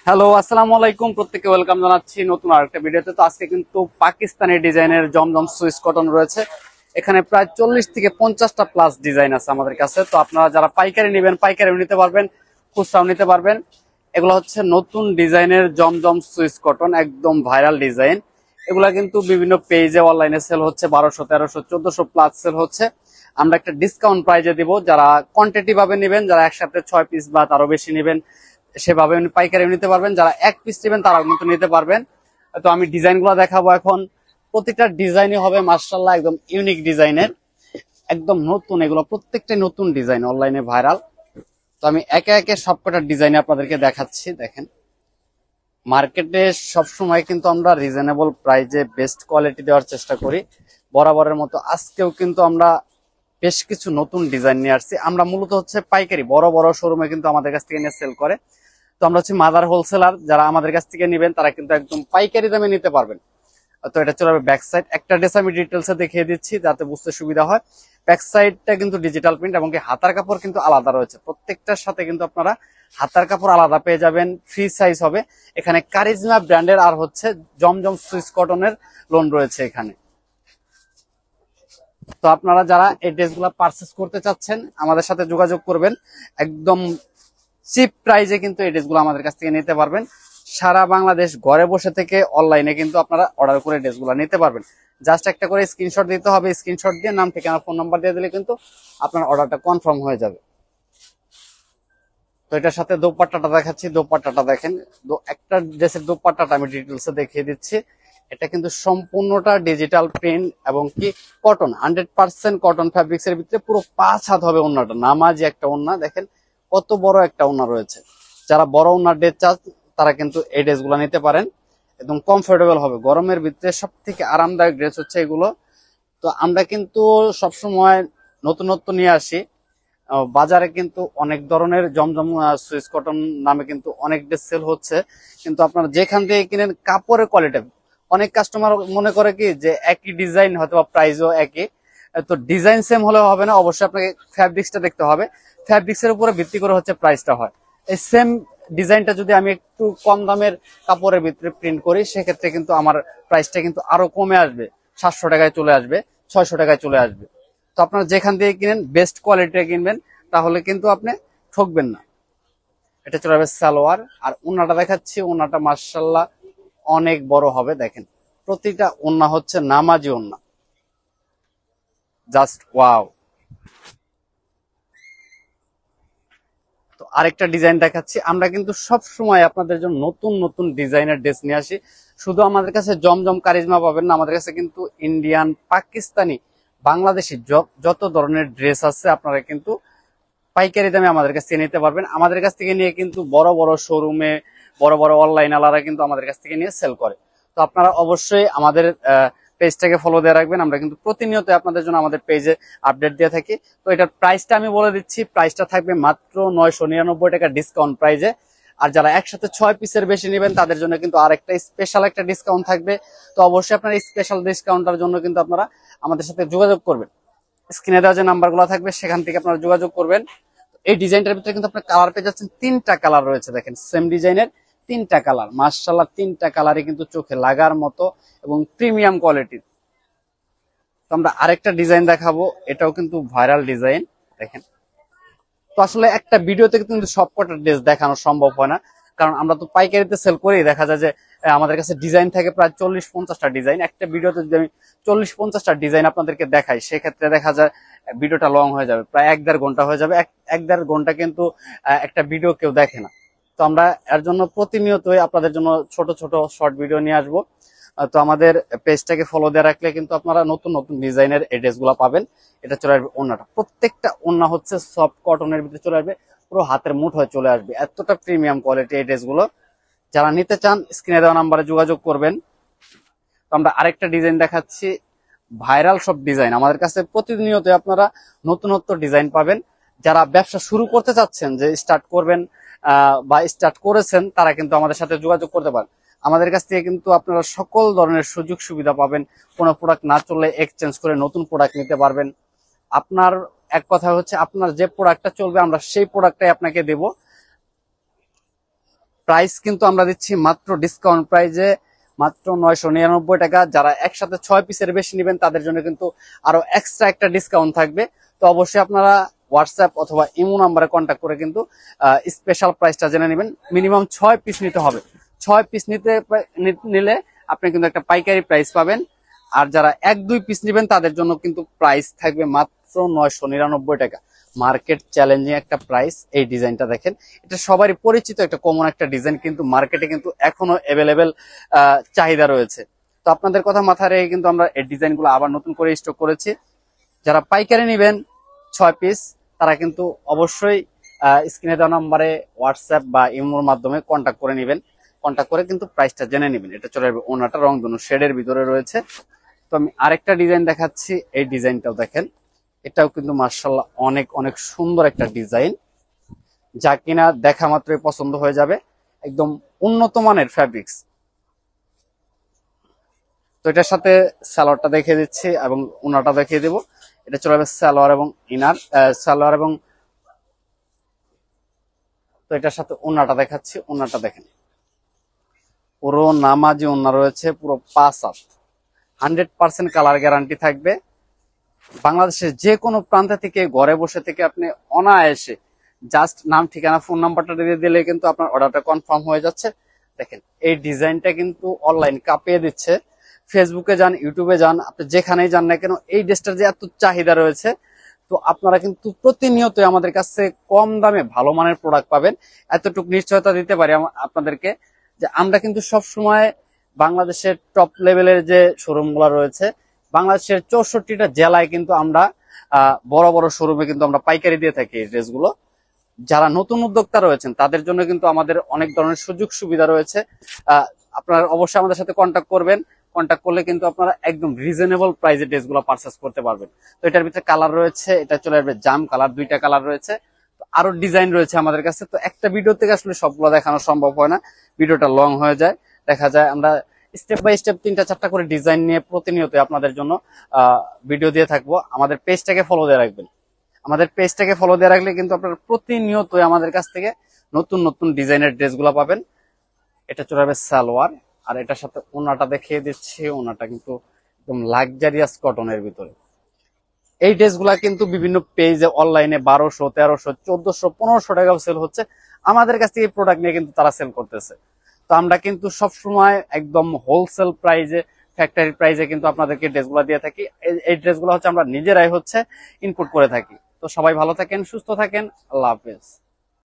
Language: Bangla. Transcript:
হ্যালো, আসসালামু আলাইকুম। প্রত্যেককে ওয়েলকাম জানাচ্ছি নতুন আরেকটা ভিডিওতে। তো আজকে কিন্তু পাকিস্তানি ডিজাইনের জমজম সুইস কটন রয়েছে। এখানে প্রায় 40 থেকে 50টা প্লাস ডিজাইন আছে আমাদের কাছে। তো আপনারা যারা পাইকারি নেবেন পাইকারি নিতে পারবেন, খুচরাও নিতে পারবেন। এগুলো হচ্ছে নতুন ডিজাইনের জমজম সুইস কটন, একদম ভাইরাল ডিজাইন। এগুলা কিন্তু বিভিন্ন পেজে অনলাইনে সেল হচ্ছে, 1200, 1300, 1400 প্লাস সেল হচ্ছে। আমরা একটা ডিসকাউন্ট প্রাইজে দিব। যারা কোয়ান্টিটি ভাবে নেবেন, যারা একসাথে 6 পিস বা তারও বেশি নেবেন সেভাবে পাইকারি নিতে পারবেন। যারা 1 পিস নেবেন তারাও কিন্তু নিতে পারবেন। তো আমি ডিজাইন গুলো দেখাবো এখন। প্রতিটা ডিজাইনই হবে মাশাআল্লাহ একদম ইউনিক ডিজাইনের, একদম নতুন। এগুলো প্রত্যেকটাই নতুন ডিজাইন, অনলাইনে ভাইরাল। তো আমি একে একে সবকটা ডিজাইন আপনাদেরকে দেখাচ্ছি। দেখেন, মার্কেটে সবসময় কিন্তু আমরা রিজনেবল প্রাইজে বেস্ট কোয়ালিটি দেওয়ার চেষ্টা করি। বরাবরের মতো আজকেও কিন্তু আমরা বেশ কিছু নতুন ডিজাইন নিয়ে আসছি। আমরা মূলত হচ্ছে পাইকারি, বড় বড় শোরুমে কিন্তু আমাদের কাছ থেকে নিয়ে সেল করে। তো আমরা হচ্ছে মাদার হোলসেলার। যারা আমাদের কাছ থেকে নেবেন তারা কিন্তু একদম পাইকারি দামে নিতে পারবেন। তো এটা চলে যাবে ব্যাক সাইড। একটা ড্রেস আমি ডিটেলসে দেখিয়ে দিচ্ছি যাতে বুঝতে সুবিধা হয়। ব্যাক সাইডটা কিন্তু ডিজিটাল প্রিন্ট এবং হাতার কাপড় কিন্তু আলাদা রয়েছে। প্রত্যেকটার সাথে কিন্তু আপনারা হাতার কাপড় আলাদা পেয়ে যাবেন, ফ্রি সাইজ হবে। এখানে কারিজমা ব্র্যান্ডের আর হচ্ছে জমজম সুইস কটনের লোন রয়েছে এখানে। তো আপনারা যারা এই ড্রেসগুলো পারচেস করতে চাচ্ছেন আমাদের সাথে যোগাযোগ করবেন। একদম চিপ প্রাইজে কিন্তু এই ড্রেসগুলো আমাদের কাছ থেকে নিতে পারবেন। সারা বাংলাদেশ ঘরে বসে থেকে অনলাইনে কিন্তু আপনারা অর্ডার করে ড্রেসগুলো নিতে পারবেন। জাস্ট একটা করে স্ক্রিনশট দিতে হবে। স্ক্রিনশট দিয়ে নাম, ঠিকানা, ফোন নাম্বার দিয়ে দিলে কিন্তু আপনার অর্ডারটা কনফার্ম হয়ে যাবে। তো এটার সাথে দোপাট্টাটা দেখাচ্ছি। দোপাট্টাটা দেখেন, একটা ড্রেসের দোপাট্টাটা আমি ডিটেলসে দেখিয়ে দিচ্ছি। এটা কিন্তু সম্পূর্ণটা ডিজিটাল প্রিন্ট এবং কি কটন, 100% কটন ফ্যাব্রিক্স এর ভিতরে পুরো 5 হাত হবে ওন্নাটা। নামাজি একটা ওন্না, দেখেন কত বড় একটা ওন্না রয়েছে। যারা বড় ওন্নার ড্রেস চান তারা কিন্তু এই ড্রেসগুলো নিতে পারেন। একদম কমফোর্টেবল হবে। গরমের ভিতরে সব থেকে আরামদায়ক ড্রেস হচ্ছে এগুলো। তো আমরা কিন্তু সবসময় নতুনত্ব নিয়ে আসি। বাজারে কিন্তু অনেক ধরনের জমজম সুইস কটন নামে কিন্তু অনেক ড্রেস সেল হচ্ছে। কিন্তু আপনারা যেখান থেকে কিনেন কাপড়ের কোয়ালিটি, অনেক কাস্টমার মনে করে কি যে একই ডিজাইন হয়তো বা প্রাইসও একই। তো ডিজাইন সেম হলে হবে না, অবশ্যই আপনাকে ফ্যাব্রিক্সটা দেখতে হবে। ফ্যাব্রিক্সের উপরে ভিত্তি করে হচ্ছে প্রাইসটা হয়। এই সেম ডিজাইনটা যদি আমি একটু কম দামের কাপড়ের ভিতরে প্রিন্ট করি সেক্ষেত্রে কিন্তু আমার প্রাইসটা কিন্তু আরো কমে আসবে, 700 টাকায় চলে আসবে, 600 টাকায় চলে আসবে। তো আপনারা যেখান থেকে কিনেন বেস্ট কোয়ালিটি কিনবেন, তাহলে কিন্তু আপনি ঠকবেন না। এটা চলে যাবে সালোয়ার। আর ওন্নাটা দেখাচ্ছি। ওন্নাটা মাশাআল্লাহ অনেক বড় হবে। দেখেন প্রতিটা ওন্না হচ্ছে নামাজি ওন্না, জাস্ট ওয়াও। তো আরেকটা ডিজাইন দেখাচ্ছি। আমরা কিন্তু সব সময় আপনাদের জন্য নতুন নতুন ডিজাইনের ড্রেস নিয়ে আসি। শুধু আমাদের কাছে জমজম কারিজমা পাবেন না, আমাদের কাছে কিন্তু ইন্ডিয়ান, পাকিস্তানি, বাংলাদেশি যত ধরনের ড্রেস আছে আপনারা কিন্তু পাইকারি দামে আমাদের কাছ থেকে নিতে পারবেন। আমাদের কাছ থেকে নিয়ে কিন্তু বড় বড় শোরুমে, বড় বড় অনলাইন আলারা কিন্তু আমাদের কাছ থেকে নিয়ে সেল করে। তো আপনারা অবশ্যই আমাদের পেজটাকে ফলো দিয়ে রাখবেন। আমরা কিন্তু প্রতিনিয়ত আপনাদের জন্য আমাদের পেজে আপডেট দিয়ে থাকি। তো এটার প্রাইসটা আমি বলে দিচ্ছি। প্রাইসটা থাকবে মাত্র 999 টাকা ডিসকাউন্ট প্রাইজে। আর যারা একসাথে 6 পিসের বেশি নেবেন তাদের জন্য কিন্তু আরেকটা স্পেশাল একটা ডিসকাউন্ট থাকবে। তো অবশ্যই আপনারা স্পেশাল ডিসকাউন্টের জন্য কিন্তু আপনারা আমাদের সাথে যোগাযোগ করবেন। স্ক্রিনে দেওয়া যে নাম্বারগুলো থাকবে সেখান থেকে আপনারা যোগাযোগ করবেন। এই ডিজাইনটার ভিতরে কিন্তু আপনার কালার পেয়ে যাচ্ছেন। 3টা কালার রয়েছে। দেখেন সেম ডিজাইনের 3টা কালার, মাশাআল্লাহ 3টা কালারই কিন্তু চোখে লাগার মতো এবং প্রিমিয়াম কোয়ালিটির। তো আমরা আরেকটা ডিজাইন দেখাবো। এটাও কিন্তু ভাইরাল ডিজাইন। দেখেন, তো আসলে একটা ভিডিওতে কিন্তু সবকটা ড্রেস দেখানো সম্ভব হয় না, কারণ আমরা তো পাইকারিতে সেল করি। দেখা যায় যে আমাদের কাছে ডিজাইন থাকে প্রায় 40-50টা ডিজাইন। একটা ভিডিওতে যদি আমি 40-50টা ডিজাইন আপনাদেরকে দেখাই সেক্ষেত্রে দেখা যায় ভিডিওটা লং হয়ে যাবে, প্রায় 1-1.5 ঘন্টা হয়ে যাবে। 1-1.5 ঘন্টা কিন্তু একটা ভিডিও কেউ দেখে না। তো আমরা এর জন্য প্রতিনিয়তই আপনাদের জন্য ছোট ছোট শর্ট ভিডিও নিয়ে আসবো। তো আমাদের পেজটাকে ফলো দিয়ে রাখলে কিন্তু আপনারা নতুন নতুন ডিজাইনের এই ড্রেসগুলো পাবেন। এটা চলে আসবে ওন্নাটা। প্রত্যেকটা ওন্না হচ্ছে সফট কটনের ভিতরে চলে আসবে, পুরো হাতের মুঠোয় চলে আসবে। এতটা প্রিমিয়াম কোয়ালিটি এই ড্রেসগুলো। যারা নিতে চান স্ক্রিনে দেওয়া নাম্বারে যোগাযোগ করবেন। তো আমরা আরেকটা ডিজাইন দেখাচ্ছি। ভাইরাল সব ডিজাইন আমাদের কাছে প্রতিনিয়ত আপনারা নতুনত্ব ডিজাইন পাবেন। যারা ব্যবসা শুরু করতে চাচ্ছেন, যে স্টার্ট করবেন বা স্টার্ট করেছেন, তারা কিন্তু আমাদের সাথে যোগাযোগ করতে পারেন। আমাদের কাছ থেকে কিন্তু আপনারা সকল ধরনের সুযোগ সুবিধা পাবেন। কোনো প্রোডাক্ট না চললে এক্সচেঞ্জ করে নতুন প্রোডাক্ট নিতে পারবেন। আপনার এক কথা হচ্ছে আপনার যে প্রোডাক্টটা চলবে আমরা সেই প্রোডাক্টটাই আপনাকে দেব। প্রাইস কিন্তু আমরা দিচ্ছি মাত্র ডিসকাউন্ট প্রাইজে মাত্র 999 টাকা। যারা একসাথে 6 পিসের বেশি নেবেন তাদের জন্য কিন্তু আরো এক্সট্রা একটা ডিসকাউন্ট থাকবে। তো অবশ্যই আপনারা হোয়াটসঅ্যাপ অথবা ইমো নাম্বারে কন্ট্যাক্ট করে কিন্তু স্পেশাল প্রাইসটা জেনে নেবেন। মিনিমাম 6 পিস নিতে হবে। 6 পিস নিলে আপনি কিন্তু একটা পাইকারি প্রাইস পাবেন। আর যারা 1-2 পিস নেবেন তাদের জন্য কিন্তু প্রাইস থাকবে মাত্র 999 টাকা। মার্কেট চ্যালেঞ্জিং একটা প্রাইস। এই ডিজাইনটা দেখেন, এটা সবারই পরিচিত একটা কমন একটা ডিজাইন, কিন্তু মার্কেটে কিন্তু এখনো অ্যাভেলেবেল চাহিদা রয়েছে। তো আপনাদের কথা মাথায় রেখে কিন্তু আমরা এই ডিজাইনগুলো আবার নতুন করে স্টক করেছি। যারা পাইকারি নেবেন 6 পিস তারা কিন্তু অবশ্যই স্ক্রিনে দেওয়া নাম্বারে হোয়াটসঅ্যাপ বা ইমোর মাধ্যমে কন্ট্যাক্ট করে নেবেন। কন্ট্যাক্ট করে কিন্তু প্রাইসটা জেনে নেবেন। এটা চলে যাবে ওনাটা রংধনু শেডের ভিতরে রয়েছে। তো আমি আরেকটা ডিজাইন দেখাচ্ছি, এই ডিজাইনটাও দেখেন। এটাও কিন্তু মাশাআল্লাহ অনেক অনেক সুন্দর একটা ডিজাইন, যা কিনা দেখা মাত্রই পছন্দ হয়ে যাবে। একদম উন্নত মানের ফ্যাব্রিক্স। তো এটার সাথে সালোয়ারটা দেখিয়ে দিচ্ছি এবং উনাটা দেখিয়ে দেবো। এটা চলে যাবে সালোয়ার এবং ইনার, সালোয়ার এবং তো এটার সাথে উনাটা দেখাচ্ছি। উনাটা দেখেন, পুরো নামাজি উন্না রয়েছে, পুরো 5 হাত, 100% কালার গ্যারান্টি থাকবে। বাংলাদেশের যে কোনো প্রান্ত থেকে ঘরে বসে থেকে আপনি অনায়াসে জাস্ট নাম, ঠিকানা, ফোন নাম্বারটা দিয়ে দিলে কিন্তু আপনার অর্ডারটা কনফার্ম হয়ে যাচ্ছে। দেখেন এই ডিজাইনটা কিন্তু অনলাইন কাঁপিয়ে দিচ্ছে। ফেসবুকে যান, ইউটিউবে যান, আপনি যেখানেই যান না কেন এই ড্রেসটার যে এত চাহিদা রয়েছে, তো আপনারা কিন্তু প্রতিনিয়তই আমাদের কাছে কম দামে ভালো মানের প্রোডাক্ট পাবেন। এতটুকু নিশ্চয়তা দিতে পারি আপনাদেরকে যে আমরা কিন্তু সব সময় বাংলাদেশের টপ লেভেলের যে শোরুমগুলো রয়েছে, বাংলাদেশের 64টা জেলায় কিন্তু আমরা বড় বড় শোরুমে কিন্তু আমরা পাইকারি দিয়ে থাকি এই ড্রেসগুলো। যারা নতুন উদ্যোক্তা রয়েছেন তাদের জন্য কিন্তু আমাদের অনেক ধরনের সুযোগ সুবিধা রয়েছে। আপনারা অবশ্যই আমাদের সাথে কন্ট্যাক্ট করবেন। কন্ট্যাক্ট করলে কিন্তু আপনারা একদম রিজনেবল প্রাইসে ড্রেসগুলো পারচেস করতে পারবেন। তো এটার ভিতরে কালার রয়েছে, এটা চলে আসবে জাম কালার, 2টা কালার রয়েছে। তো আরো ডিজাইন রয়েছে আমাদের কাছে। তো একটা ভিডিও থেকে আসলে সবগুলো দেখানো সম্ভব হয় না, ভিডিওটা লং হয়ে যায়। দেখা যায় আমরা স্টেপ বাই স্টেপ 3-4টা করে ডিজাইন নিয়ে প্রতিনিয়ত আপনাদের জন্য ভিডিও দিয়ে থাকবো। আমাদের পেজটাকে ফলো দিয়ে রাখবেন। আমাদের পেজটাকে ফলো দিয়ে রাখলে কিন্তু আপনারা প্রতিনিয়তই আমাদের কাছ থেকে নতুন নতুন ডিজাইনের ড্রেসগুলো পাবেন। এটা চলে যাবে সালোয়ার, আর এটার সাথে ওনাটা দেখিয়ে দিচ্ছি। ওনাটা কিন্তু একদম লাক্সারিয়াস কটনের ভিতরে। এই ড্রেসগুলা কিন্তু বিভিন্ন পেজে অনলাইনে 1200, 1300, 1400, 1500 টাকাও সেল হচ্ছে। আমাদের কাছ থেকে এই প্রোডাক্ট নিয়ে কিন্তু তারা সেল করতেছে। তো আমরা কিন্তু সবসময় একদম হোলসেল প্রাইজে, ফ্যাক্টরি প্রাইজে কিন্তু আপনাদেরকে ড্রেসগুলো দিয়ে থাকি। এই ড্রেসগুলো হচ্ছে আমরা নিজেরাই হচ্ছে ইনপুট করে থাকি। তো সবাই ভালো থাকেন, সুস্থ থাকেন, আল্লাহ হাফেজ।